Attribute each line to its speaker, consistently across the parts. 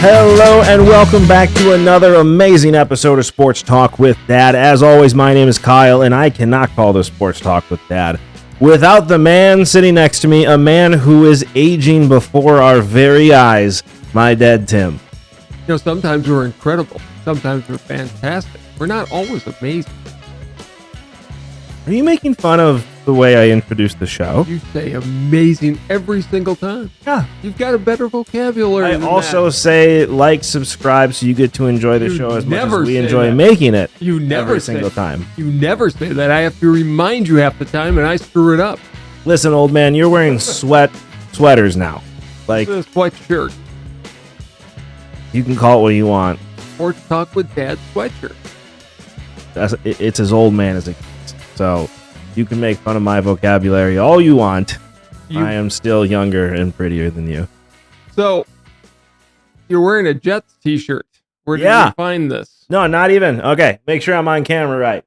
Speaker 1: Hello and welcome back to another amazing episode of Sports Talk with Dad. As always, my name is Kyle, and I cannot call this Sports Talk with Dad without the man sitting next to me, a man who is aging before our very eyes, my dad, Tim.
Speaker 2: You know, sometimes we're incredible. Sometimes we're fantastic. We're not always amazing.
Speaker 1: Are you making fun of the way I introduced the show?
Speaker 2: You say amazing every single time.
Speaker 1: Yeah.
Speaker 2: You've got a better vocabulary
Speaker 1: I
Speaker 2: than
Speaker 1: also
Speaker 2: that.
Speaker 1: say like, subscribe, so you get to enjoy the show as much as we enjoy making it every single time.
Speaker 2: You never say that. I have to remind you half the time, and I screw it up.
Speaker 1: Listen, old man, you're wearing sweaters now. Like,
Speaker 2: It's a sweatshirt.
Speaker 1: you can call it what you want.
Speaker 2: Sports Talk with Dad sweatshirt.
Speaker 1: It's as old man as it gets. So you can make fun of my vocabulary all you want. I am still younger and prettier than you.
Speaker 2: So you're wearing a Jets t-shirt. Where did you find this?
Speaker 1: No, not even. Okay, make sure I'm on camera right.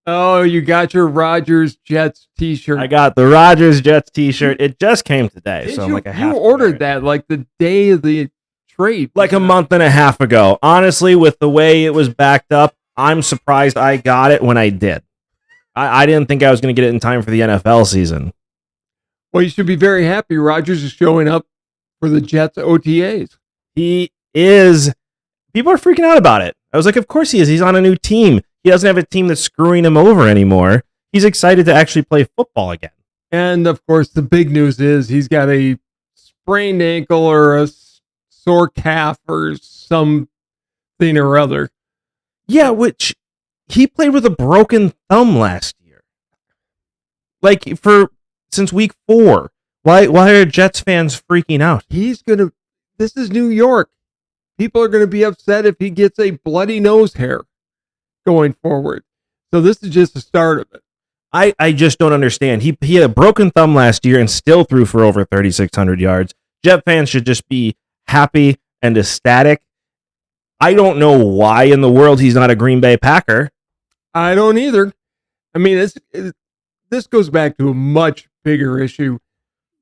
Speaker 2: Oh, you got your Rodgers Jets t-shirt.
Speaker 1: I got the Rodgers Jets t-shirt. It just came today, so I'm like a half.
Speaker 2: You ordered that like the day of the trade.
Speaker 1: Like a month and a half ago. Honestly, with the way it was backed up, I'm surprised I got it when I did. I didn't think I was going to get it in time for the NFL season.
Speaker 2: Well, you should be very happy Rodgers is showing up for the Jets OTAs.
Speaker 1: He is. People are freaking out about it. I was like, of course he is. He's on a new team. He doesn't have a team that's screwing him over anymore. He's excited to actually play football again.
Speaker 2: And, of course, the big news is he's got a sprained ankle or a sore calf or something or other.
Speaker 1: Yeah, which he played with a broken thumb last year. Like, since week 4. Why are Jets fans freaking out?
Speaker 2: This is New York. People are going to be upset if he gets a bloody nose hair going forward. So this is just the start of it.
Speaker 1: I just don't understand. He had a broken thumb last year and still threw for over 3,600 yards. Jet fans should just be happy and ecstatic. I don't know why in the world he's not a Green Bay Packer.
Speaker 2: I don't either. I mean, this goes back to a much bigger issue.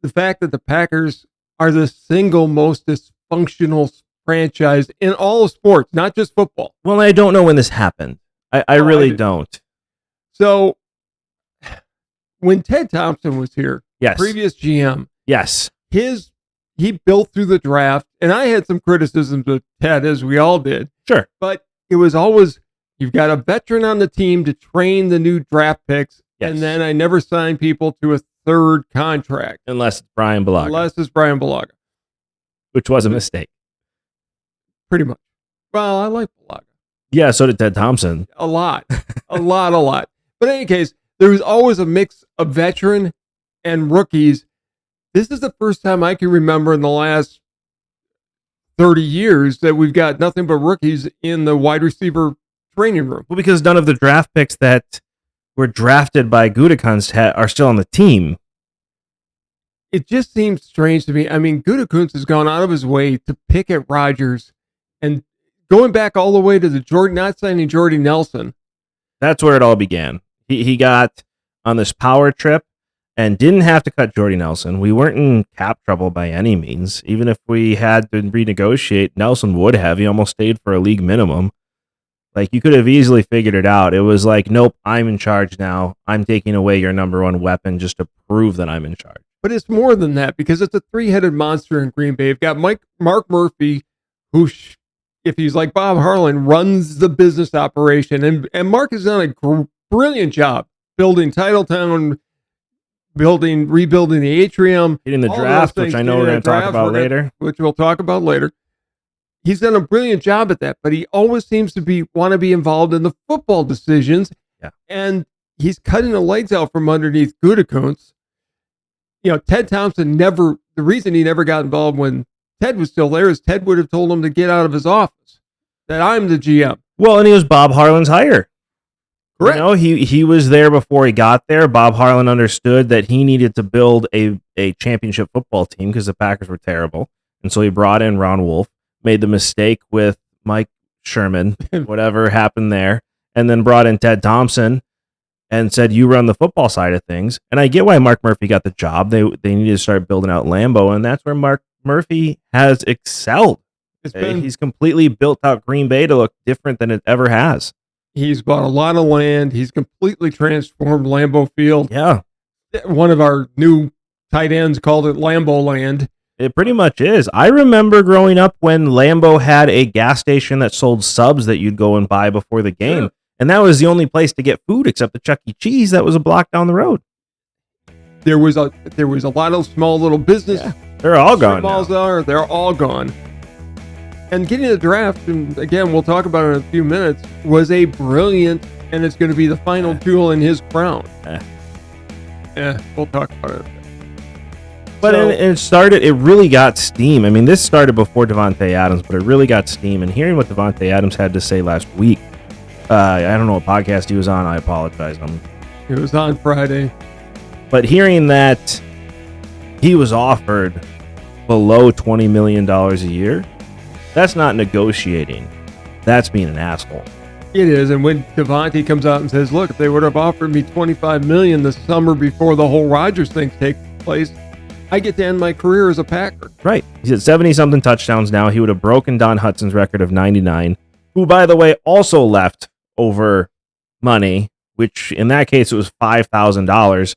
Speaker 2: The fact that the Packers are the single most dysfunctional franchise in all of sports, not just football.
Speaker 1: Well, I don't know when this happened. I really don't.
Speaker 2: So when Ted Thompson was here, previous GM, he built through the draft, and I had some criticisms of Ted, as we all did.
Speaker 1: Sure.
Speaker 2: But it was always, you've got a veteran on the team to train the new draft picks, and then I never sign people to a third contract.
Speaker 1: Unless it's Brian Bulaga. Which was a mistake.
Speaker 2: Pretty much. Well, I like Bulaga.
Speaker 1: Yeah, so did Ted Thompson.
Speaker 2: A lot. a lot. But in any case, there was always a mix of veteran and rookies. This is the first time I can remember in the last 30 years that we've got nothing but rookies in the wide receiver training room.
Speaker 1: Well, because none of the draft picks that were drafted by Gutekunst are still on the team.
Speaker 2: It just seems strange to me. I mean, Gutekunst has gone out of his way to pick at Rodgers, and going back all the way to not signing Jordy Nelson.
Speaker 1: That's where it all began. He got on this power trip and didn't have to cut Jordy Nelson. We weren't in cap trouble by any means. Even if we had to renegotiate, Nelson would have. He almost stayed for a league minimum. Like, you could have easily figured it out. It was like, nope, I'm in charge now. I'm taking away your number one weapon just to prove that I'm in charge.
Speaker 2: But it's more than that, because it's a three-headed monster in Green Bay. You've got Mark Murphy, who, if he's like Bob Harlan, runs the business operation. And Mark has done a brilliant job building Titletown, rebuilding the atrium,
Speaker 1: hitting the draft, which I know we're going to talk about later.
Speaker 2: Which we'll talk about later. He's done a brilliant job at that, but he always seems to want to be involved in the football decisions.
Speaker 1: Yeah.
Speaker 2: And he's cutting the lights out from underneath Gutekunst. You know, Ted Thompson the reason he never got involved when Ted was still there is Ted would have told him to get out of his office, that I'm the GM.
Speaker 1: Well, and he was Bob Harlan's hire.
Speaker 2: Correct.
Speaker 1: You know, he was there before he got there. Bob Harlan understood that he needed to build a championship football team because the Packers were terrible. And so he brought in Ron Wolf, made the mistake with Mike Sherman, whatever happened there, and then brought in Ted Thompson and said, you run the football side of things. And I get why Mark Murphy got the job. They needed to start building out Lambeau, and that's where Mark Murphy has excelled. He's completely built out Green Bay to look different than it ever has.
Speaker 2: He's bought a lot of land. He's completely transformed Lambeau Field.
Speaker 1: Yeah.
Speaker 2: One of our new tight ends called it Lambeau Land.
Speaker 1: It pretty much is. I remember growing up when Lambeau had a gas station that sold subs that you'd go and buy before the game. Sure. And that was the only place to get food except the Chuck E. Cheese that was a block down the road.
Speaker 2: There was a lot of small little business.
Speaker 1: Yeah, they're all gone
Speaker 2: now. They're all gone. And getting the draft, and again, we'll talk about it in a few minutes, was a brilliant, and it's going to be the final jewel in his crown. We'll talk about it.
Speaker 1: But it really got steam. I mean, this started before Davante Adams, but it really got steam. And hearing what Davante Adams had to say last week, I don't know what podcast he was on. I apologize.
Speaker 2: It was on Friday.
Speaker 1: But hearing that he was offered below $20 million a year, that's not negotiating. That's being an asshole.
Speaker 2: It is. And when Davante comes out and says, look, if they would have offered me $25 million the summer before the whole Rodgers thing takes place, I get to end my career as a Packer.
Speaker 1: Right. He's at 70-something touchdowns now. He would have broken Don Hutson's record of 99, who, by the way, also left over money, which in that case, it was $5,000.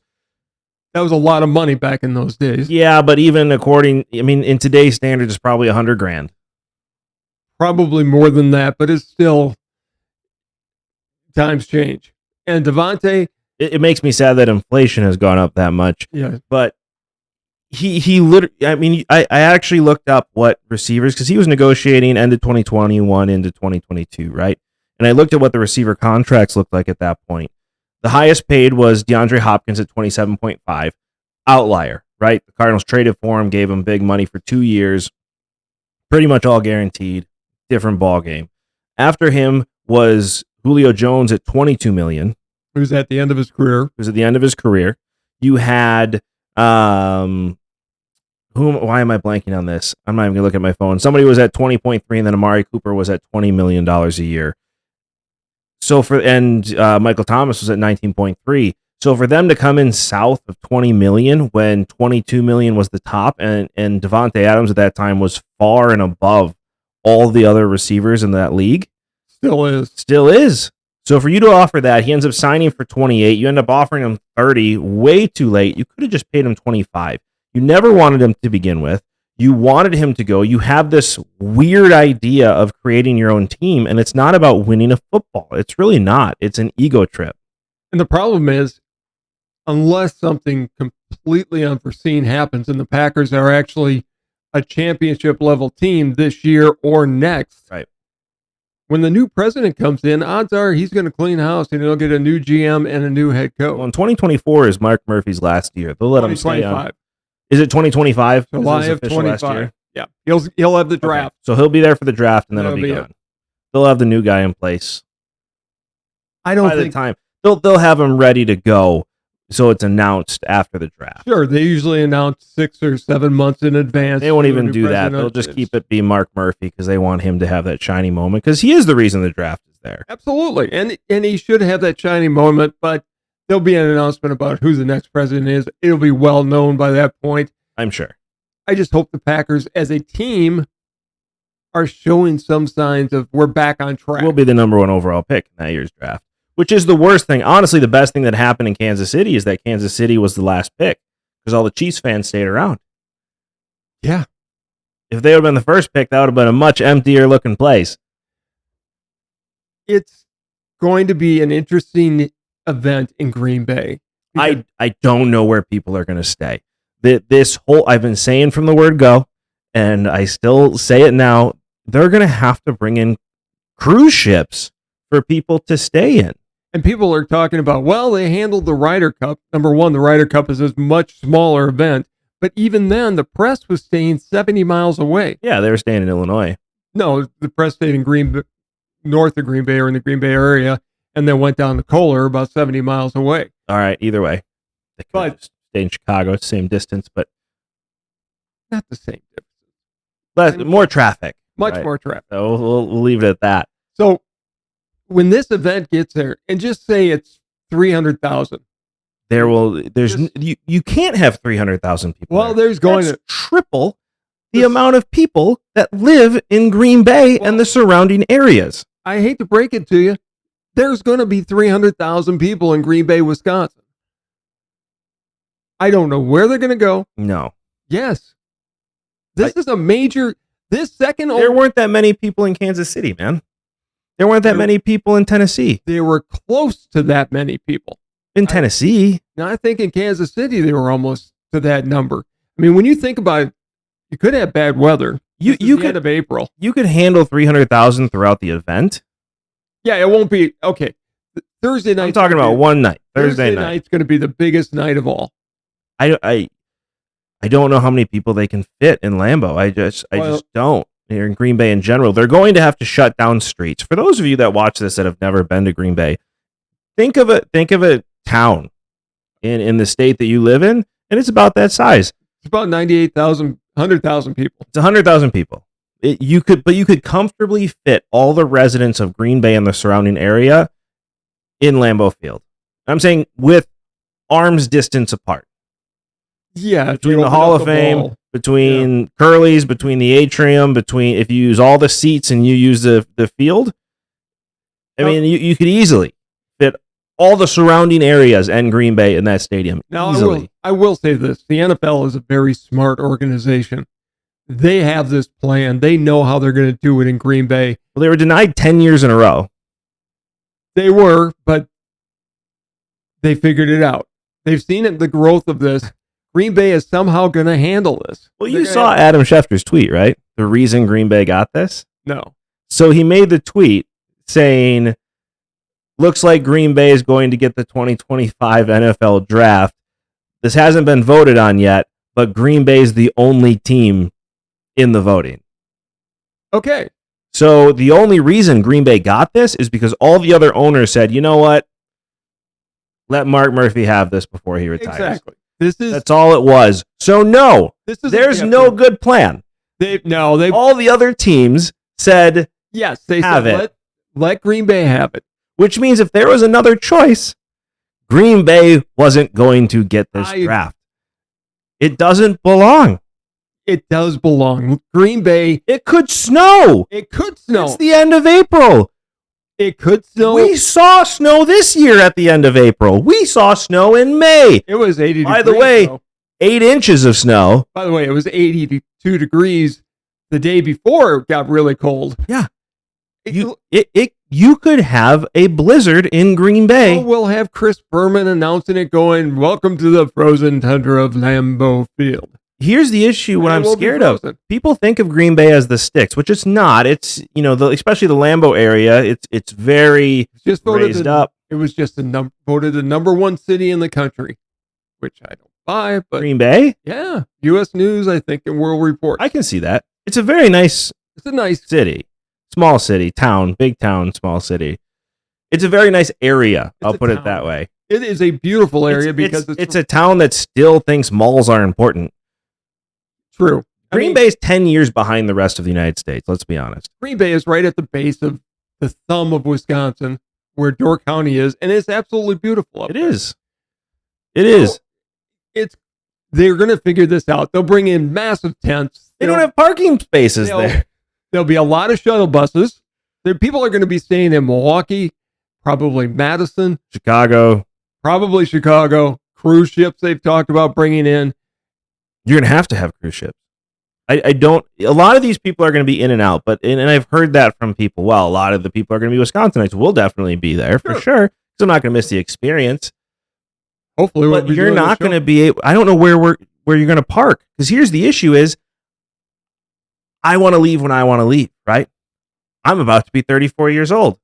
Speaker 2: That was a lot of money back in those days.
Speaker 1: Yeah, but even in today's standards, it's probably $100,000.
Speaker 2: Probably more than that, but it's still, times change. And Davante,
Speaker 1: it makes me sad that inflation has gone up that much.
Speaker 2: Yeah,
Speaker 1: but he literally, I actually looked up what receivers, because he was negotiating end of 2021 into 2022, right? And I looked at what the receiver contracts looked like at that point. The highest paid was DeAndre Hopkins at 27.5. Outlier, right? The Cardinals traded for him, gave him big money for 2 years, pretty much all guaranteed. Different ball game. After him was Julio Jones at $22 million.
Speaker 2: Who's at the end of his career.
Speaker 1: You had why am I blanking on this? I'm not even gonna look at my phone. Somebody was at 20.3, and then Amari Cooper was at $20 million a year. So Michael Thomas was at 19.3. So for them to come in south of 20 million when 22 million was the top, and Davante Adams at that time was far and above all the other receivers in that league. Still is. So for you to offer that, he ends up signing for 28. You end up offering him 30, way too late. You could have just paid him 25. You never wanted him to begin with. You wanted him to go. You have this weird idea of creating your own team, and it's not about winning a football. It's really not. It's an ego trip.
Speaker 2: And the problem is, unless something completely unforeseen happens and the Packers are actually a championship level team this year or next,
Speaker 1: right?
Speaker 2: When the new president comes in, odds are he's going to clean house and he'll get a new GM and a new head coach.
Speaker 1: Well, in 2024 is Mark Murphy's last year. They'll let him stay on. Is it 2025?
Speaker 2: July of 25. Yeah, he'll have the draft.
Speaker 1: Okay. So he'll be there for the draft, and then he'll be gone. They'll have the new guy in place.
Speaker 2: By
Speaker 1: the time they'll have him ready to go, so it's announced after the draft.
Speaker 2: Sure, they usually announce 6 or 7 months in advance.
Speaker 1: They won't even do that. They'll just keep it be Mark Murphy because they want him to have that shiny moment, because he is the reason the draft is there.
Speaker 2: Absolutely, and he should have that shiny moment, but there'll be an announcement about who the next president is. It'll be well known by that point,
Speaker 1: I'm sure.
Speaker 2: I just hope the Packers as a team are showing some signs of we're back on track.
Speaker 1: We'll be the number 1 overall pick in that year's draft, which is the worst thing. Honestly, the best thing that happened in Kansas City is that Kansas City was the last pick because all the Chiefs fans stayed around.
Speaker 2: Yeah.
Speaker 1: If they would have been the first pick, that would have been a much emptier looking place.
Speaker 2: It's going to be an interesting event in Green Bay.
Speaker 1: I don't know where people are going to stay. I've been saying from the word go, and I still say it now, they're going to have to bring in cruise ships for people to stay in.
Speaker 2: And people are talking about, well, they handled the Ryder Cup. Number 1, the Ryder Cup is a much smaller event. But even then, the press was staying 70 miles away.
Speaker 1: Yeah, they were staying in Illinois.
Speaker 2: No, the press stayed in north of Green Bay or in the Green Bay area, and then went down to Kohler, about 70 miles away.
Speaker 1: All right, either way. They could stay in Chicago, same distance, but
Speaker 2: not the same difference.
Speaker 1: More traffic.
Speaker 2: Much more traffic.
Speaker 1: So we'll leave it at that.
Speaker 2: So when this event gets there, and just say it's 300,000.
Speaker 1: You can't have 300,000 people.
Speaker 2: Well,
Speaker 1: there.
Speaker 2: there's going
Speaker 1: to triple the amount of people that live in Green Bay and the surrounding areas.
Speaker 2: I hate to break it to you. There's going to be 300,000 people in Green Bay, Wisconsin. I don't know where they're going to go.
Speaker 1: No.
Speaker 2: Yes. This is a major, this second.
Speaker 1: There weren't that many people in Kansas City, man. There weren't that many people in Tennessee.
Speaker 2: They were close to that many people.
Speaker 1: In Tennessee?
Speaker 2: Now, I think in Kansas City, they were almost to that number. I mean, when you think about it, you could have bad weather.
Speaker 1: You could,
Speaker 2: end of April.
Speaker 1: You could handle 300,000 throughout the event.
Speaker 2: Yeah, it won't be. Okay. Thursday night.
Speaker 1: I'm talking about one night. Thursday night.
Speaker 2: Night's going to be the biggest night of all.
Speaker 1: I don't know how many people they can fit in Lambeau. I just don't. Here in Green Bay in general, they're going to have to shut down streets. For those of you that watch this that have never been to Green Bay, think of a town in the state that you live in, and it's about that size.
Speaker 2: It's about 98,000, 100,000 people.
Speaker 1: It's 100,000 people. You could comfortably fit all the residents of Green Bay and the surrounding area in Lambeau Field. I'm saying with arm's distance apart.
Speaker 2: Yeah,
Speaker 1: between the Hall of Fame, between Curly's, between the atrium, between if you use all the seats and you use the field. I mean, you could easily fit all the surrounding areas and Green Bay in that stadium.
Speaker 2: Now,
Speaker 1: easily.
Speaker 2: I will say this. The NFL is a very smart organization. They have this plan. They know how they're going to do it in Green Bay.
Speaker 1: Well, they were denied 10 years in a row.
Speaker 2: They were, but they figured it out. They've seen it, the growth of this. Green Bay is somehow going to handle this.
Speaker 1: Well, you saw Adam Schefter's tweet, right? The reason Green Bay got this?
Speaker 2: No.
Speaker 1: So he made the tweet saying, looks like Green Bay is going to get the 2025 NFL draft. This hasn't been voted on yet, but Green Bay is the only team in the voting.
Speaker 2: Okay.
Speaker 1: So the only reason Green Bay got this is because all the other owners said, you know what? Let Mark Murphy have this before he retires.
Speaker 2: Exactly.
Speaker 1: That's all it was. So no, there's no good plan. All the other teams said,
Speaker 2: yes, they
Speaker 1: have
Speaker 2: said,
Speaker 1: it.
Speaker 2: Let Green Bay have it.
Speaker 1: Which means if there was another choice, Green Bay wasn't going to get this draft. It doesn't belong.
Speaker 2: It does belong. Green Bay.
Speaker 1: It could snow.
Speaker 2: It could snow.
Speaker 1: It's the end of April.
Speaker 2: It could snow.
Speaker 1: We saw snow this year at the end of April. We saw snow in May.
Speaker 2: It was 80
Speaker 1: By
Speaker 2: degrees.
Speaker 1: the way,
Speaker 2: though.
Speaker 1: 8 inches of snow.
Speaker 2: By the way, it was 82 degrees the day before it got really cold.
Speaker 1: Yeah. You could have a blizzard in Green Bay.
Speaker 2: Oh, we'll have Chris Berman announcing it going, welcome to the frozen tundra of Lambeau Field.
Speaker 1: Here's the issue what I'm scared of. People think of Green Bay as the sticks, which it's not. It's, especially the Lambeau area, it's very raised up.
Speaker 2: It was just voted the number one city in the country, which I don't buy. But
Speaker 1: Green Bay?
Speaker 2: Yeah. U.S. News, I think, and World Report.
Speaker 1: I can see that. It's a very nice city. Small city, town, big town, small city. It's a very nice area. I'll put it that way.
Speaker 2: It is a beautiful area because
Speaker 1: it's a town that still thinks malls are important.
Speaker 2: True.
Speaker 1: Green Bay is 10 years behind the rest of the United States. Let's be honest.
Speaker 2: Green Bay is right at the base of the thumb of Wisconsin, where Door County is, and it's absolutely beautiful.
Speaker 1: It is. It is.
Speaker 2: They're going to figure this out. They'll bring in massive tents.
Speaker 1: They don't have parking spaces there.
Speaker 2: There'll be a lot of shuttle buses. People are going to be staying in Milwaukee, probably Madison,
Speaker 1: Chicago,
Speaker 2: cruise ships they've talked about bringing in.
Speaker 1: You're going to have cruise ships. A lot of these people are going to be in and out, and I've heard that from people. Well, a lot of the people are going to be Wisconsinites. We'll definitely be there for sure. Because I'm not going to miss the experience.
Speaker 2: Hopefully,
Speaker 1: but you're not going to be able, I don't know where you're going to park. Because here's the issue is, I want to leave when I want to leave, right? I'm about to be 34 years old.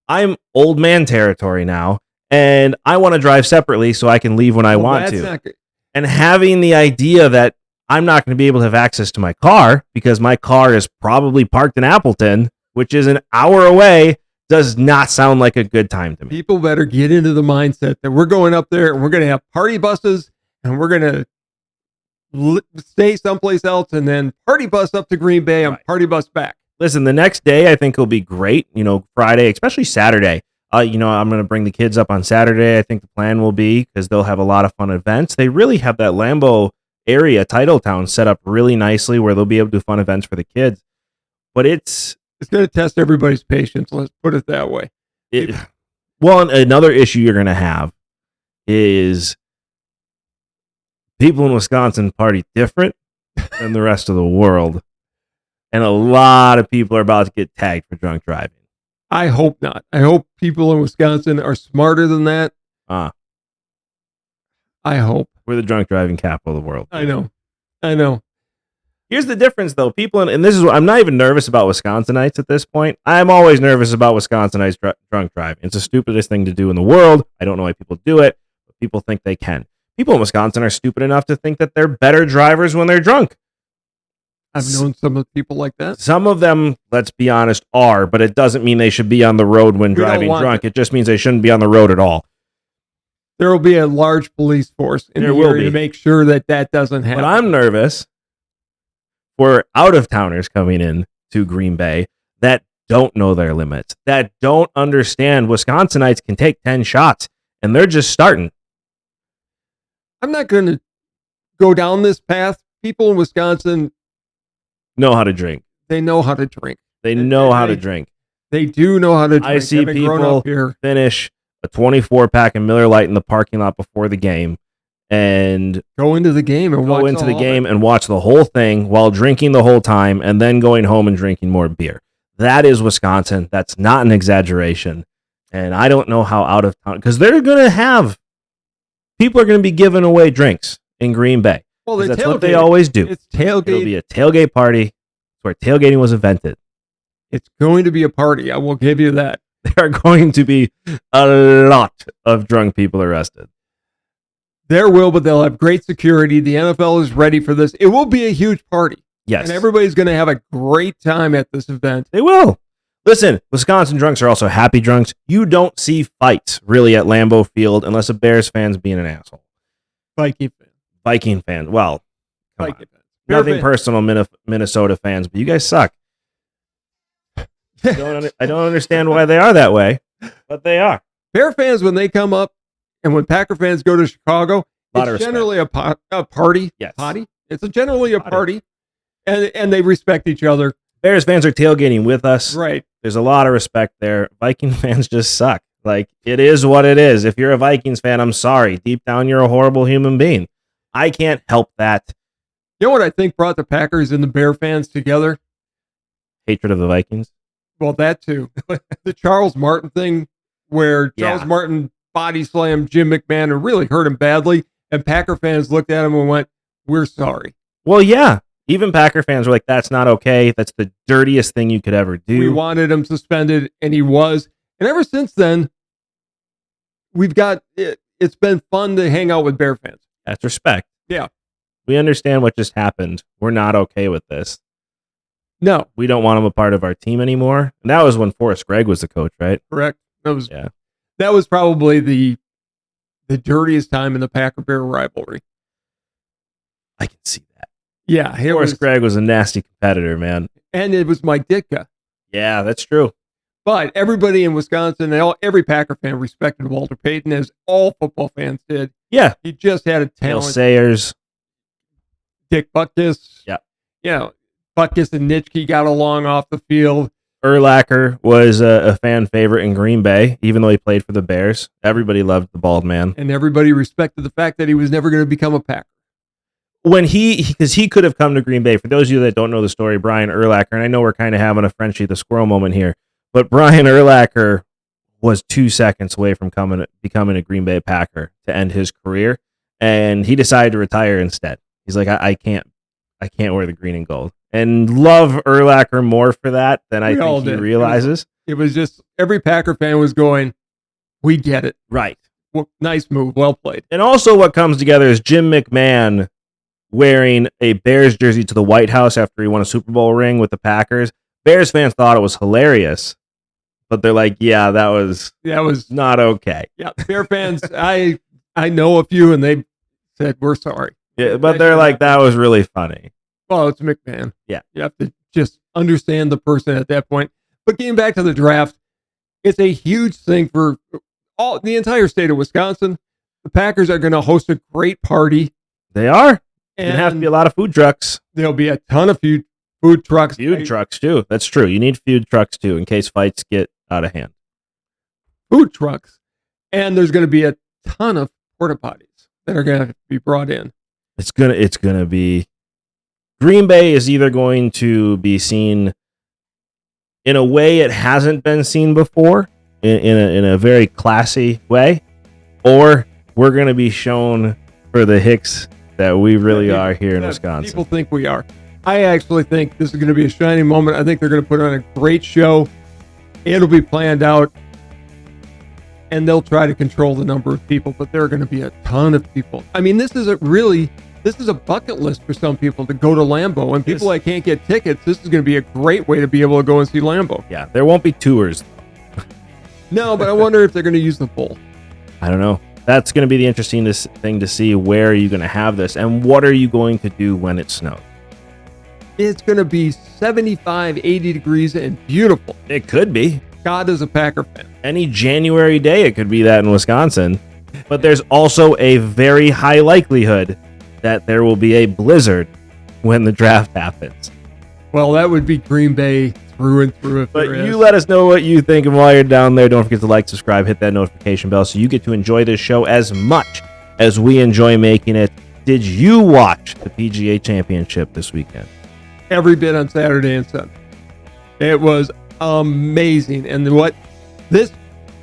Speaker 1: I'm old man territory now, and I want to drive separately so I can leave when I want to. And having the idea that I'm not going to be able to have access to my car because my car is probably parked in Appleton, which is an hour away, does not sound like a good time to me.
Speaker 2: People better get into the mindset that we're going up there and we're going to have party buses and we're going to stay someplace else and then party bus up to Green Bay and party bus back.
Speaker 1: Listen, the next day I think will be great. Friday, especially Saturday. I'm going to bring the kids up on Saturday. I think the plan will be because they'll have a lot of fun events. They really have that Lambeau area, Titletown, set up really nicely where they'll be able to do fun events for the kids. But it's
Speaker 2: going to test everybody's patience. Let's put it that way.
Speaker 1: Well, another issue you're going to have is people in Wisconsin party different than the rest of the world. And a lot of people are about to get tagged for drunk driving.
Speaker 2: I hope not. I hope people in Wisconsin are smarter than that. I hope.
Speaker 1: We're the drunk driving capital of the world.
Speaker 2: I know.
Speaker 1: Here's the difference, though. People, and this is what I'm not even nervous about Wisconsinites at this point. I'm always nervous about Wisconsinites drunk driving. It's the stupidest thing to do in the world. I don't know why people do it, but people think they can. People in Wisconsin are stupid enough to think that they're better drivers when they're drunk.
Speaker 2: I've known some of the people like that.
Speaker 1: Some of them, let's be honest, are, but it doesn't mean they should be on the road when driving drunk. It just means they shouldn't be on the road at all.
Speaker 2: There will be a large police force in the area to make sure that doesn't happen.
Speaker 1: But I'm nervous for out-of-towners coming in to Green Bay that don't know their limits, that don't understand Wisconsinites can take 10 shots, and they're just starting.
Speaker 2: I'm not going to go down this path. People in Wisconsin
Speaker 1: know how to drink.
Speaker 2: They know how to drink.
Speaker 1: They know how to drink.
Speaker 2: They do know how to drink.
Speaker 1: I see people finish a 24-pack of Miller Lite in the parking lot before the game and
Speaker 2: go into the game and
Speaker 1: watch the whole thing while drinking the whole time and then going home and drinking more beer. That is Wisconsin. That's not an exaggeration. And I don't know how out of town, because they're going to have, people are going to be giving away drinks in Green Bay.
Speaker 2: Well,
Speaker 1: that's what they always do.
Speaker 2: It's tailgate.
Speaker 1: It'll be a tailgate party. It's where tailgating was invented.
Speaker 2: It's going to be a party. I will give you that.
Speaker 1: There are going to be a lot of drunk people arrested.
Speaker 2: There will, but they'll have great security. The NFL is ready for this. It will be a huge party.
Speaker 1: Yes.
Speaker 2: And everybody's going to have a great time at this event.
Speaker 1: They will. Listen, Wisconsin drunks are also happy drunks. You don't see fights really at Lambeau Field unless a Bears fan's being an asshole. Viking fan. Well, nothing personal, Minnesota fans, but you guys suck. I don't understand why they are that way, but they are.
Speaker 2: Bear fans, when they come up, and when Packer fans go to Chicago, it's generally a party.
Speaker 1: Yes.
Speaker 2: Potty. It's generally a party, and they respect each other.
Speaker 1: Bears fans are tailgating with us.
Speaker 2: Right.
Speaker 1: There's a lot of respect there. Viking fans just suck. Like, it is what it is. If you're a Vikings fan, I'm sorry. Deep down, you're a horrible human being. I can't help that.
Speaker 2: You know what I think brought the Packers and the Bear fans together?
Speaker 1: Hatred of the Vikings.
Speaker 2: Well, that too. The Charles Martin thing, where Charles Martin body slammed Jim McMahon and really hurt him badly, and Packer fans looked at him and went, "We're sorry."
Speaker 1: Well, yeah. Even Packer fans were like, "That's not okay. That's the dirtiest thing you could ever do."
Speaker 2: We wanted him suspended, and he was. And ever since then, we've got it. It's been fun to hang out with Bear fans.
Speaker 1: That's respect.
Speaker 2: Yeah.
Speaker 1: We understand what just happened. We're not okay with this.
Speaker 2: No.
Speaker 1: We don't want him a part of our team anymore. And that was when Forrest Gregg was the coach, right?
Speaker 2: Correct. That was probably the dirtiest time in the Packer-Bear rivalry.
Speaker 1: I can see that.
Speaker 2: Yeah.
Speaker 1: Forrest Gregg was a nasty competitor, man.
Speaker 2: And it was Mike Ditka.
Speaker 1: Yeah, that's true.
Speaker 2: But everybody in Wisconsin, every Packer fan respected Walter Payton, as all football fans did.
Speaker 1: Yeah.
Speaker 2: He just had a talent.
Speaker 1: Dale Sayers.
Speaker 2: Dick Butkus.
Speaker 1: Yeah.
Speaker 2: You know, Butkus and Nitschke got along off the field.
Speaker 1: Urlacher was a fan favorite in Green Bay, even though he played for the Bears. Everybody loved the bald man.
Speaker 2: And everybody respected the fact that he was never going to become a Packer.
Speaker 1: When because he could have come to Green Bay. For those of you that don't know the story, Brian Urlacher, and I know we're kind of having a Frenchie the Squirrel moment here, but Brian Urlacher was 2 seconds away from becoming a Green Bay Packer to end his career, and he decided to retire instead. He's like, I can't wear the green and gold, and love Urlacher more for that than I think he realizes.
Speaker 2: It was just every Packer fan was going, "We get it,
Speaker 1: right?
Speaker 2: Well, nice move, well played."
Speaker 1: And also, what comes together is Jim McMahon wearing a Bears jersey to the White House after he won a Super Bowl ring with the Packers. Bears fans thought it was hilarious, but they're like, "Yeah, that was not okay."
Speaker 2: Yeah, Bear fans, I know a few, and they said, "We're sorry."
Speaker 1: Yeah, but they're like, "That was really funny."
Speaker 2: Well, it's McMahon.
Speaker 1: Yeah,
Speaker 2: you have to just understand the person at that point. But getting back to the draft, it's a huge thing for the entire state of Wisconsin. The Packers are going to host a great party.
Speaker 1: They are. There's gonna have to be a lot of food trucks.
Speaker 2: There'll be a ton of food trucks.
Speaker 1: Food trucks too. That's true. You need food trucks too in case fights get out of hand.
Speaker 2: Food trucks, and there's going to be a ton of porta potties that are going to be brought in.
Speaker 1: It's gonna be. Green Bay is either going to be seen in a way it hasn't been seen before, in a very classy way, or we're going to be shown for the hicks that we really are here in Wisconsin.
Speaker 2: People think we are. I actually think this is going to be a shining moment. I think they're going to put on a great show. It'll be planned out, and they'll try to control the number of people, but there are going to be a ton of people. I mean, this is a bucket list for some people to go to Lambeau, and people that can't get tickets, this is going to be a great way to be able to go and see Lambeau.
Speaker 1: Yeah, there won't be tours.
Speaker 2: No, but I wonder if they're going to use the bowl.
Speaker 1: I don't know. That's going to be the interesting thing to see. Where are you going to have this, and what are you going to do when it snows?
Speaker 2: It's going to be 75, 80 degrees and beautiful.
Speaker 1: It could be.
Speaker 2: God is a Packer fan.
Speaker 1: Any January day, it could be that in Wisconsin. But there's also a very high likelihood that there will be a blizzard when the draft happens.
Speaker 2: Well, that would be Green Bay through and through.
Speaker 1: But you let us know what you think, and while you're down there, don't forget to like, subscribe, hit that notification bell so you get to enjoy this show as much as we enjoy making it. Did you watch the PGA Championship this weekend?
Speaker 2: Every bit on Saturday and Sunday. It was amazing. And what this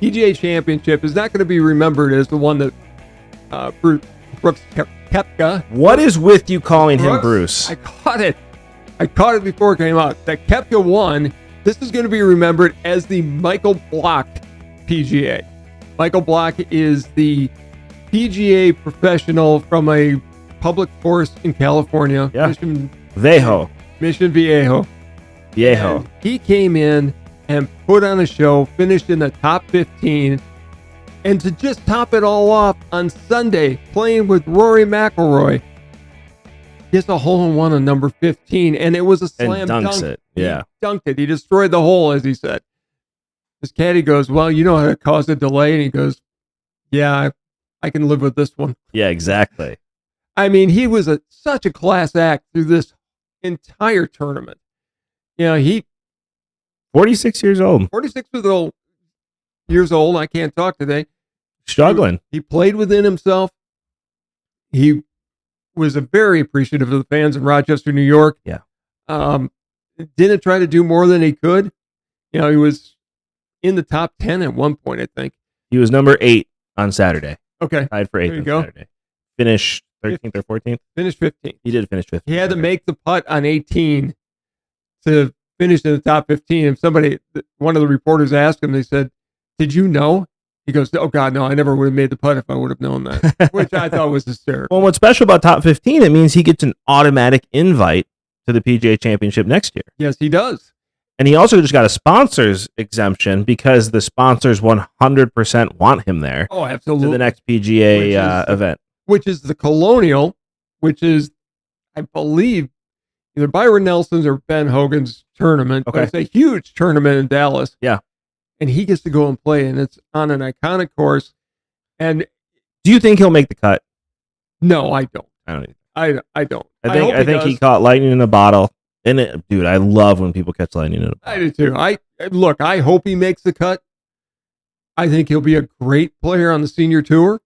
Speaker 2: PGA Championship is not going to be remembered as the one that Brooks Koepka.
Speaker 1: What is with you calling him Bruce?
Speaker 2: I caught it. I caught it before it came out. That Koepka won. This is going to be remembered as the Michael Block PGA. Michael Block is the PGA professional from a public course in California.
Speaker 1: Yeah. Mission Viejo.
Speaker 2: And he came in and put on a show, finished in the top 15. And to just top it all off, on Sunday, playing with Rory McIlroy, gets a hole-in-one on number 15, and it was a slam dunk.
Speaker 1: It. Yeah.
Speaker 2: He dunked it. He destroyed the hole, as he said. His caddy goes, well, you know how to cause a delay? And he goes, yeah, I can live with this one.
Speaker 1: Yeah, exactly.
Speaker 2: I mean, he was such a class act through this entire tournament. You know, he
Speaker 1: 46 years old.
Speaker 2: 46 years old. I can't talk today.
Speaker 1: Struggling.
Speaker 2: He played within himself. He was very appreciative of the fans in Rochester, New York.
Speaker 1: Yeah.
Speaker 2: Didn't try to do more than he could. You know, he was in the top 10 at one point, I think.
Speaker 1: He was number 8 on Saturday.
Speaker 2: Okay.
Speaker 1: Tied for 8th on Saturday. Finished 13th or 14th?
Speaker 2: Finished 15th.
Speaker 1: He did finish 15th.
Speaker 2: He had to make the putt on 18 to finish in the top 15. If one of the reporters asked him, they said, did you know? He goes, oh, God, no, I never would have made the putt if I would have known that, which I thought was hysterical.
Speaker 1: Well, what's special about top 15, it means he gets an automatic invite to the PGA Championship next year.
Speaker 2: Yes, he does.
Speaker 1: And he also just got a sponsor's exemption because the sponsors 100% want him there.
Speaker 2: Oh, absolutely.
Speaker 1: To the next PGA event.
Speaker 2: Which is the Colonial, which is, I believe, either Byron Nelson's or Ben Hogan's tournament.
Speaker 1: Okay.
Speaker 2: But it's a huge tournament in Dallas.
Speaker 1: Yeah.
Speaker 2: And he gets to go and play, and it's on an iconic course. And
Speaker 1: do you think he'll make the cut?
Speaker 2: No, I don't.
Speaker 1: I don't either.
Speaker 2: I don't.
Speaker 1: I think he caught lightning in a bottle. And dude, I love when people catch lightning in a bottle.
Speaker 2: I do too. I hope he makes the cut. I think he'll be a great player on the senior tour.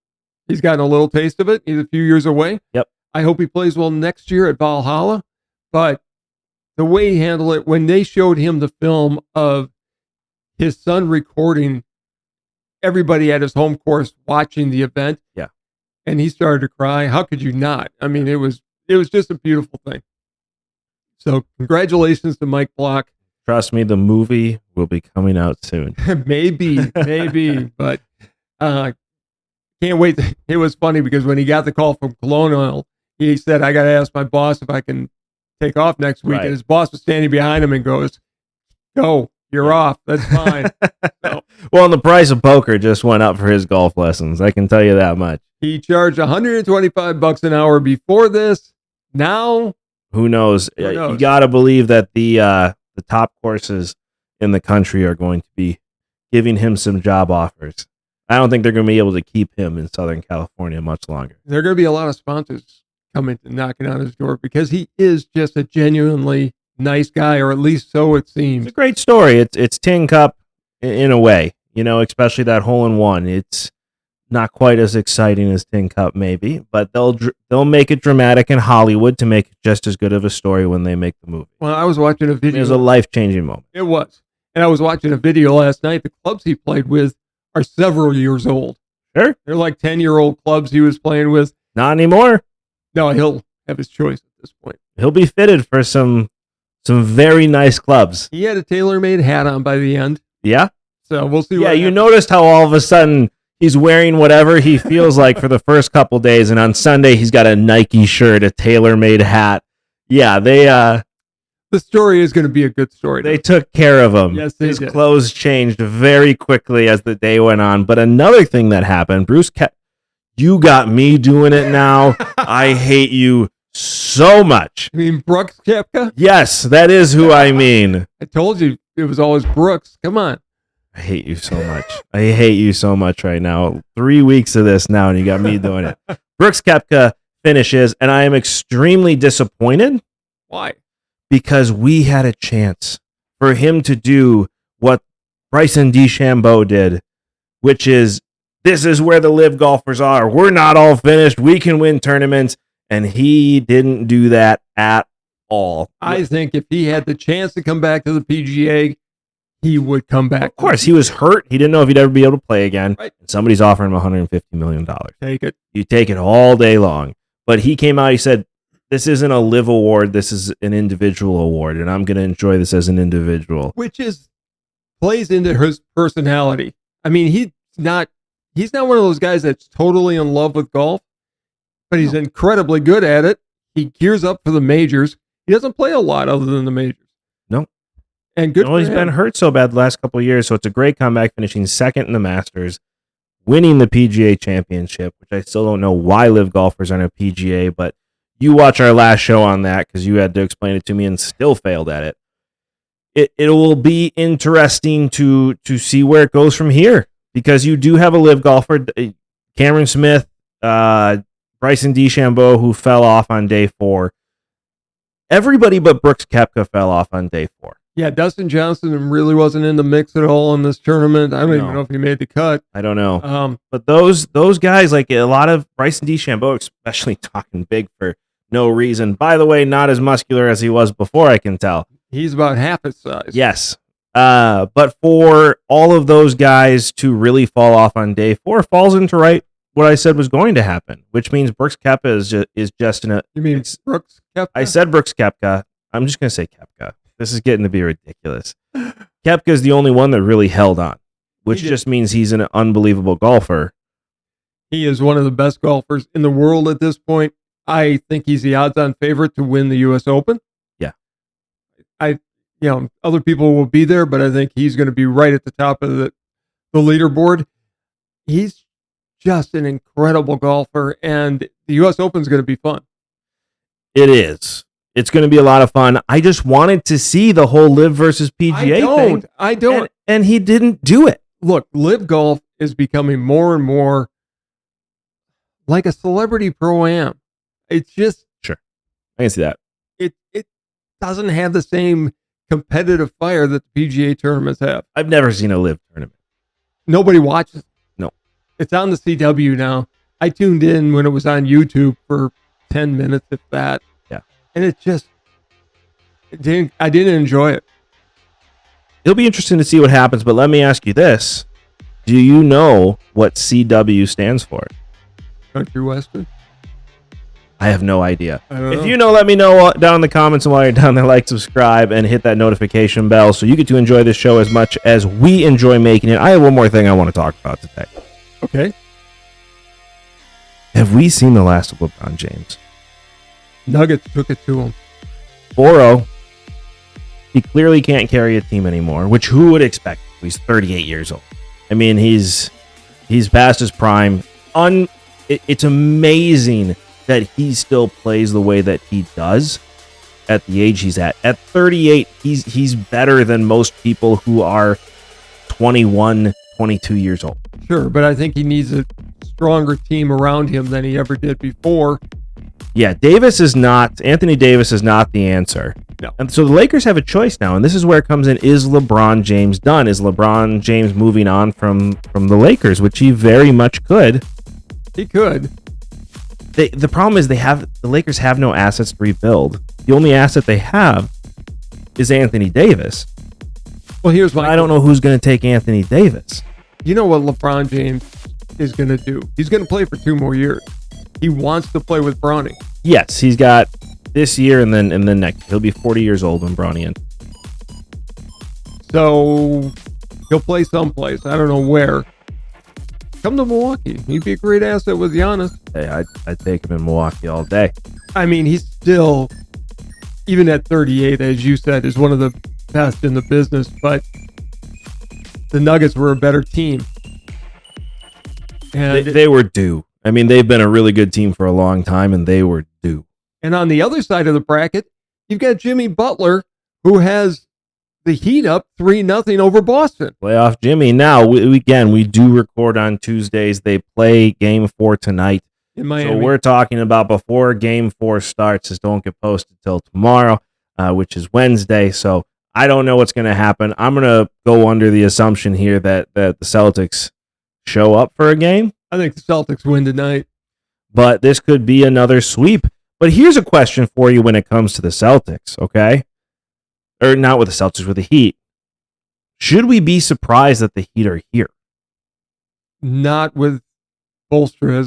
Speaker 2: He's gotten a little taste of it. He's a few years away.
Speaker 1: Yep.
Speaker 2: I hope he plays well next year at Valhalla. But the way he handled it, when they showed him the film of his son recording everybody at his home course watching the event.
Speaker 1: Yeah.
Speaker 2: And he started to cry. How could you not? I mean, it was just a beautiful thing. So congratulations to Mike Block.
Speaker 1: Trust me, the movie will be coming out soon.
Speaker 2: maybe, but can't wait. It was funny because when he got the call from Colonial, he said, I got to ask my boss if I can take off next week.
Speaker 1: Right.
Speaker 2: And his boss was standing behind him and goes, go. You're off. That's fine. So,
Speaker 1: well, and the price of poker just went up for his golf lessons. I can tell you that much.
Speaker 2: He charged $125 an hour before this. Now,
Speaker 1: who knows? You got to believe that the top courses in the country are going to be giving him some job offers. I don't think they're going to be able to keep him in Southern California much longer.
Speaker 2: There are going to be a lot of sponsors coming to knocking on his door because he is just a genuinely nice guy, or at least so it seems.
Speaker 1: It's a great story. It's Tin Cup in a way, especially that hole in one. It's not quite as exciting as Tin Cup, maybe, but they'll make it dramatic in Hollywood to make it just as good of a story when they make the movie.
Speaker 2: Well, I was watching a video.
Speaker 1: It was a life-changing moment.
Speaker 2: It was. And I was watching a video last night. The clubs he played with are several years old.
Speaker 1: Sure.
Speaker 2: They're like 10-year-old clubs he was playing with.
Speaker 1: Not anymore.
Speaker 2: No, he'll have his choice at this point.
Speaker 1: He'll be fitted for some very nice clubs.
Speaker 2: He had a tailor-made hat on by the end.
Speaker 1: Yeah?
Speaker 2: So we'll see.
Speaker 1: Yeah, you noticed how all of a sudden he's wearing whatever he feels like for the first couple days, and on Sunday he's got a Nike shirt, a tailor-made hat. Yeah,
Speaker 2: the story is going to be a good story.
Speaker 1: They took care of him.
Speaker 2: Yes, they
Speaker 1: His
Speaker 2: did.
Speaker 1: clothes changed very quickly as the day went on. But another thing that happened, you got me doing it now. I hate you so much.
Speaker 2: You mean Brooks Koepka?
Speaker 1: Yes, that is who I mean.
Speaker 2: I told you it was always Brooks. Come on.
Speaker 1: I hate you so much. I hate you so much right now. 3 weeks of this now, and you got me doing it. Brooks Koepka finishes, and I am extremely disappointed.
Speaker 2: Why?
Speaker 1: Because we had a chance for him to do what Bryson DeChambeau did, which is, this is where the live golfers are. We're not all finished. We can win tournaments. And he didn't do that at all.
Speaker 2: I think if he had the chance to come back to the PGA, he would come back.
Speaker 1: Of course, he was hurt. He didn't know if he'd ever be able to play again.
Speaker 2: Right.
Speaker 1: And somebody's offering him $150 million.
Speaker 2: Take it.
Speaker 1: You take it all day long. But he came out, he said, this isn't a live award. This is an individual award. And I'm going to enjoy this as an individual.
Speaker 2: Which plays into his personality. I mean, he's not one of those guys that's totally in love with golf, but he's incredibly good at it. He gears up for the majors. He doesn't play a lot other than the majors.
Speaker 1: No.
Speaker 2: And good.
Speaker 1: He's been hurt so bad the last couple of years, so it's a great comeback, finishing second in the Masters, winning the PGA Championship, which I still don't know why live golfers aren't a PGA, but you watch our last show on that because you had to explain it to me and still failed at it. It will be interesting to see where it goes from here, because you do have a live golfer, Cameron Smith, Bryson DeChambeau, who fell off on day 4. Everybody but Brooks Koepka fell off on day 4.
Speaker 2: Yeah, Dustin Johnson really wasn't in the mix at all in this tournament. I don't even know if he made the cut.
Speaker 1: I don't know. But those guys, like a lot of Bryson DeChambeau, especially talking big for no reason. By the way, not as muscular as he was before, I can tell.
Speaker 2: He's about half his size.
Speaker 1: Yes. But for all of those guys to really fall off on day 4 falls into what I said was going to happen, which means Brooks Koepka is just in a...
Speaker 2: You mean Brooks Koepka?
Speaker 1: I said Brooks Koepka. I'm just going to say Koepka. This is getting to be ridiculous. Koepka is the only one that really held on, which just means he's an unbelievable golfer.
Speaker 2: He is one of the best golfers in the world at this point. I think he's the odds-on favorite to win the U.S. Open.
Speaker 1: Yeah.
Speaker 2: Other people will be there, but I think he's going to be right at the top of the leaderboard. He's just an incredible golfer, and the U.S. Open is going to be fun.
Speaker 1: It is. It's going to be a lot of fun. I just wanted to see the whole live versus PGA thing.
Speaker 2: I don't.
Speaker 1: And he didn't do it.
Speaker 2: Look, live golf is becoming more and more like a celebrity pro-am. It's just...
Speaker 1: Sure. I can see that.
Speaker 2: It doesn't have the same competitive fire that the PGA tournaments have.
Speaker 1: I've never seen a live tournament.
Speaker 2: Nobody watches.
Speaker 1: No.
Speaker 2: It's on the CW now. I tuned in when it was on YouTube for 10 minutes, if that.
Speaker 1: Yeah.
Speaker 2: And I didn't enjoy it.
Speaker 1: It'll be interesting to see what happens, but let me ask you this. Do you know what CW stands for?
Speaker 2: Country Western?
Speaker 1: I have no idea.
Speaker 2: If
Speaker 1: you know, let me know down in the comments, and while you're down there, like, subscribe, and hit that notification bell so you get to enjoy this show as much as we enjoy making it. I have one more thing I want to talk about today.
Speaker 2: Okay.
Speaker 1: Have we seen the last of LeBron James?
Speaker 2: Nuggets took it to him.
Speaker 1: 4-0. He clearly can't carry a team anymore, which who would expect? He's 38 years old. I mean, he's past his prime. It's amazing that he still plays the way that he does at the age he's at. At 38, he's better than most people who are 21, 22 years old.
Speaker 2: Sure, but I think he needs a stronger team around him than he ever did before.
Speaker 1: Yeah, Anthony Davis is not the answer.
Speaker 2: No.
Speaker 1: And so the Lakers have a choice now, and this is where it comes in. Is LeBron James done? Is LeBron James moving on from the Lakers, which he very much could?
Speaker 2: He could.
Speaker 1: The problem is the Lakers have no assets to rebuild. The only asset they have is Anthony Davis.
Speaker 2: Well, here's my...
Speaker 1: I don't know who's going to take Anthony Davis.
Speaker 2: You know what LeBron James is going to do? He's going to play for 2 more years. He wants to play with Bronny.
Speaker 1: Yes, he's got this year and then next. He'll be 40 years old when Bronny enters.
Speaker 2: So he'll play someplace. I don't know where. Come to Milwaukee. He'd be a great asset with Giannis.
Speaker 1: Hey, I'd take him in Milwaukee all day.
Speaker 2: I mean, he's still, even at 38, as you said, is one of the best in the business, but the Nuggets were a better team. And
Speaker 1: they were due. I mean, they've been a really good team for a long time, and they were due.
Speaker 2: And on the other side of the bracket, you've got Jimmy Butler, who has the Heat up 3-0 over Boston.
Speaker 1: Playoff Jimmy. Now, we do record on Tuesdays. They play Game 4 tonight.
Speaker 2: In Miami.
Speaker 1: So we're talking about before Game 4 starts. This don't get posted till tomorrow, which is Wednesday. So I don't know what's going to happen. I'm going to go under the assumption here that the Celtics show up for a game.
Speaker 2: I think the Celtics win tonight.
Speaker 1: But this could be another sweep. But here's a question for you when it comes to the Celtics, okay? Or not with the Celtics, with the Heat. Should we be surprised that the Heat are here?
Speaker 2: Not with Spoelstra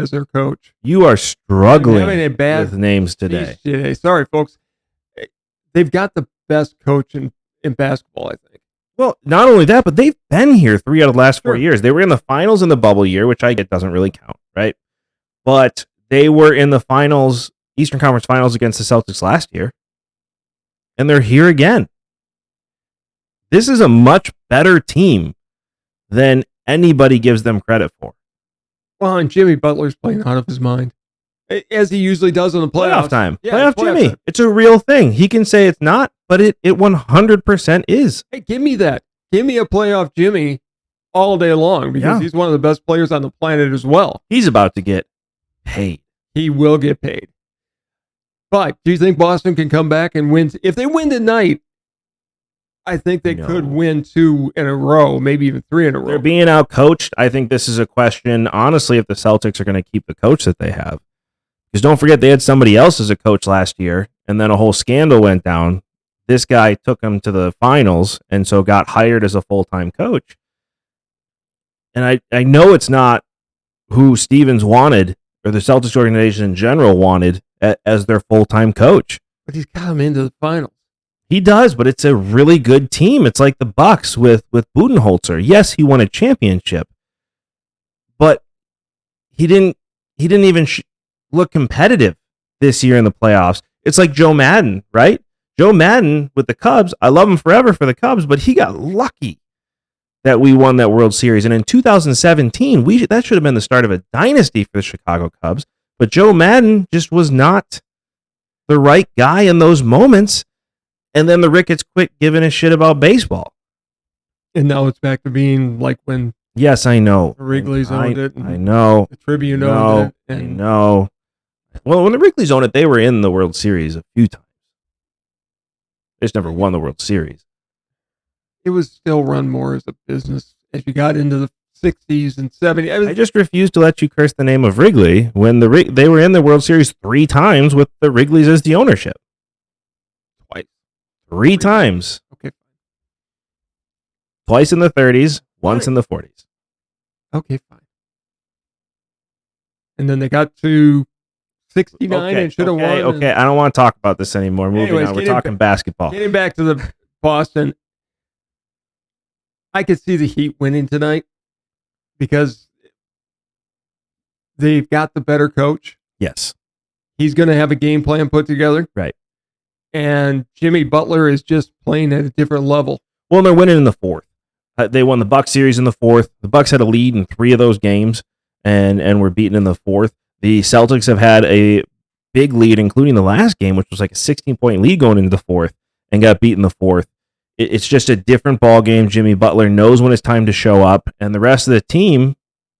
Speaker 2: as their coach.
Speaker 1: You are struggling
Speaker 2: a bad
Speaker 1: with names today.
Speaker 2: Sorry, folks. They've got the best coach in basketball, I think.
Speaker 1: Well, not only that, but they've been here 3 out of the last 4 years. They were in the finals in the bubble year, which I get doesn't really count, right? But they were in the finals, Eastern Conference Finals against the Celtics last year. And they're here again. This is a much better team than anybody gives them credit for.
Speaker 2: Well, and Jimmy Butler's playing out of his mind, as he usually does in the playoffs.
Speaker 1: Playoff time.
Speaker 2: Yeah,
Speaker 1: playoff Jimmy.
Speaker 2: time.
Speaker 1: It's a real thing. He can say it's not, but it 100% is.
Speaker 2: Hey, give me that. Give me a playoff Jimmy all day long, because he's one of the best players on the planet as well.
Speaker 1: He's about to get paid.
Speaker 2: He will get paid. But do you think Boston can come back and win? If they win tonight, I think they could win 2 in a row, maybe even 3 in a row.
Speaker 1: They're being outcoached. I think this is a question, honestly, if the Celtics are going to keep the coach that they have. Because don't forget, they had somebody else as a coach last year, and then a whole scandal went down. This guy took them to the finals, and so got hired as a full-time coach. And I know it's not who Stevens wanted, or the Celtics organization in general wanted, as their full-time coach.
Speaker 2: But he's got them into the finals.
Speaker 1: He does, but it's a really good team. It's like the Bucks with Budenholzer. Yes, he won a championship, but he didn't even look competitive this year in the playoffs. It's like Joe Madden, right? Joe Madden with the Cubs. I love him forever for the Cubs, but he got lucky that we won that World Series. And in 2017, that should have been the start of a dynasty for the Chicago Cubs. But Joe Madden just was not the right guy in those moments. And then the Ricketts quit giving a shit about baseball.
Speaker 2: And now it's back to being like when...
Speaker 1: Yes, I know.
Speaker 2: The Wrigley's owned it.
Speaker 1: I know.
Speaker 2: The Tribune owned it.
Speaker 1: I know. Well, when the Wrigley's owned it, they were in the World Series a few times. They just never won the World Series.
Speaker 2: It was still run more as a business as you got into the 60s and 70s.
Speaker 1: I just refuse to let you curse the name of Wrigley when they were in the World Series 3 times with the Wrigley's as the ownership.
Speaker 2: Twice.
Speaker 1: 3 times.
Speaker 2: Okay.
Speaker 1: Twice in the 30s, once in the 40s.
Speaker 2: Okay, fine. And then they got to 69 and should have won.
Speaker 1: Okay, I don't want to talk about this anymore. Moving on. We're talking basketball.
Speaker 2: Getting back to the Boston, I could see the Heat winning tonight because they've got the better coach.
Speaker 1: Yes.
Speaker 2: He's going to have a game plan put together.
Speaker 1: Right.
Speaker 2: And Jimmy Butler is just playing at a different level.
Speaker 1: Well, they're winning in the 4th. They won the Bucks series in the 4th. The Bucks had a lead in 3 of those games and were beaten in the 4th. The Celtics have had a big lead, including the last game, which was like a 16-point lead going into the 4th, and got beat in the 4th. It's just a different ball game. Jimmy Butler knows when it's time to show up, and the rest of the team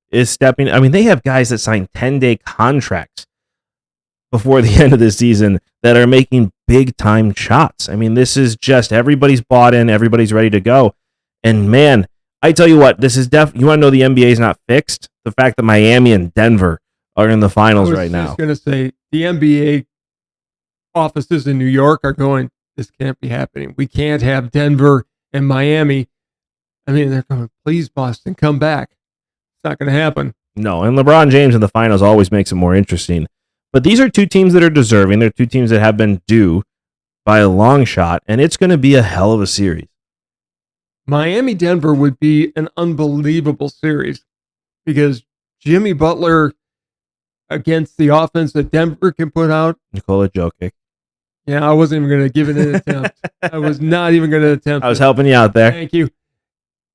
Speaker 1: is stepping. I mean, they have guys that signed 10-day contracts before the end of the season that are making big time shots. I mean, this is just everybody's bought in, everybody's ready to go. And man, I tell you what, this is you want to know the NBA is not fixed? The fact that Miami and Denver are in the finals right now.
Speaker 2: I was going to say, the NBA offices in New York are going, this can't be happening. We can't have Denver and Miami. I mean, they're going, please, Boston, come back. It's not going to happen.
Speaker 1: No, and LeBron James in the finals always makes it more interesting. But these are two teams that are deserving. They're two teams that have been due by a long shot, and it's going to be a hell of a series.
Speaker 2: Miami-Denver would be an unbelievable series because Jimmy Butler against the offense that Denver can put out.
Speaker 1: Nikola Jokic.
Speaker 2: Yeah, I wasn't even going to give it an attempt. I was not even going to attempt
Speaker 1: I was helping you out there.
Speaker 2: Thank you.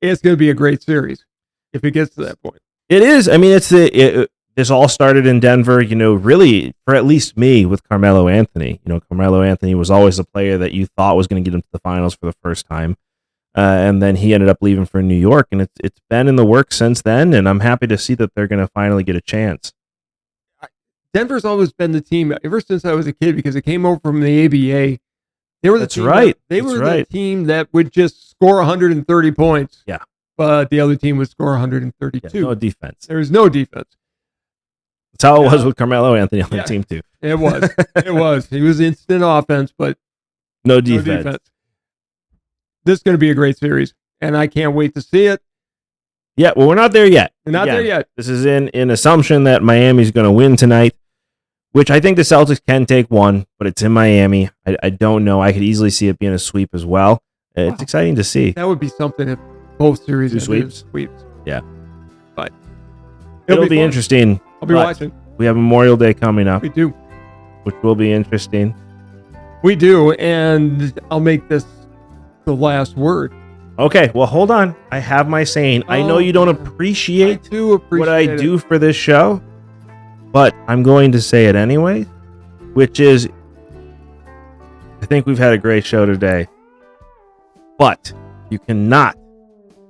Speaker 2: It's going to be a great series if it gets to that point.
Speaker 1: It is. I mean, this all started in Denver, really for at least me with Carmelo Anthony. Carmelo Anthony was always a player that you thought was going to get into the finals for the first time. And then he ended up leaving for New York, and it's been in the works since then, and I'm happy to see that they're going to finally get a chance.
Speaker 2: Denver's always been the team ever since I was a kid because it came over from the ABA. They were the team.
Speaker 1: Right.
Speaker 2: They were the team that would just score 130 points.
Speaker 1: Yeah.
Speaker 2: But the other team would score 132.
Speaker 1: Yeah, no defense.
Speaker 2: There was no defense.
Speaker 1: That's how it was with Carmelo Anthony on the team too.
Speaker 2: It was. It was. He was instant offense, but
Speaker 1: no defense.
Speaker 2: This is going to be a great series, and I can't wait to see it.
Speaker 1: Yeah, well, we're not there yet.
Speaker 2: We're not there yet.
Speaker 1: This is in assumption that Miami's going to win tonight, which I think the Celtics can take one, but it's in Miami. I don't know. I could easily see it being a sweep as well. It's exciting to see.
Speaker 2: That would be something if both series
Speaker 1: sweeps.
Speaker 2: Yeah. But
Speaker 1: it'll be interesting.
Speaker 2: I'll be watching.
Speaker 1: We have Memorial Day coming up.
Speaker 2: We do.
Speaker 1: Which will be interesting.
Speaker 2: We do, and I'll make this the last word.
Speaker 1: Okay, well, hold on. I have my saying. I know you don't appreciate what I do for this show, but I'm going to say it anyway, which is, I think we've had a great show today, but you cannot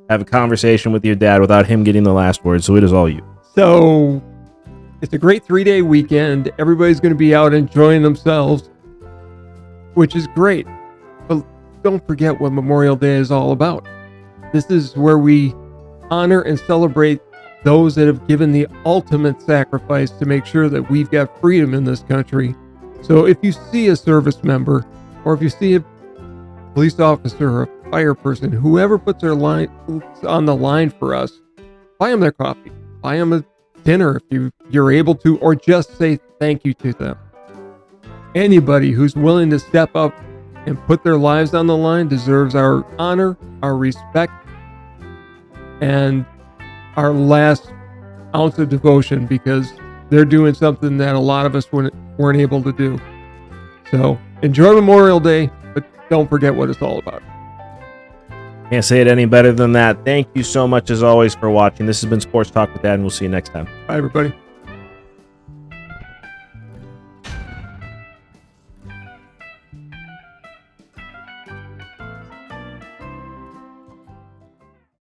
Speaker 1: have a conversation with your dad without him getting the last word, so it is all you.
Speaker 2: So, it's a great 3-day weekend. Everybody's going to be out enjoying themselves, which is great. But don't forget what Memorial Day is all about. This is where we honor and celebrate those that have given the ultimate sacrifice to make sure that we've got freedom in this country. So if you see a service member, or if you see a police officer or a fire person, whoever puts their line on the line for us, buy them their coffee, buy them a dinner if you're able to, or just say thank you to them. Anybody who's willing to step up and put their lives on the line deserves our honor, our respect, and our last ounce of devotion, because they're doing something that a lot of us weren't able to do. So enjoy Memorial Day, but don't forget what it's all about.
Speaker 1: Can't say it any better than that. Thank you so much, as always, for watching. This has been Sports Talk with Dad, and we'll see you next time.
Speaker 2: Bye, everybody.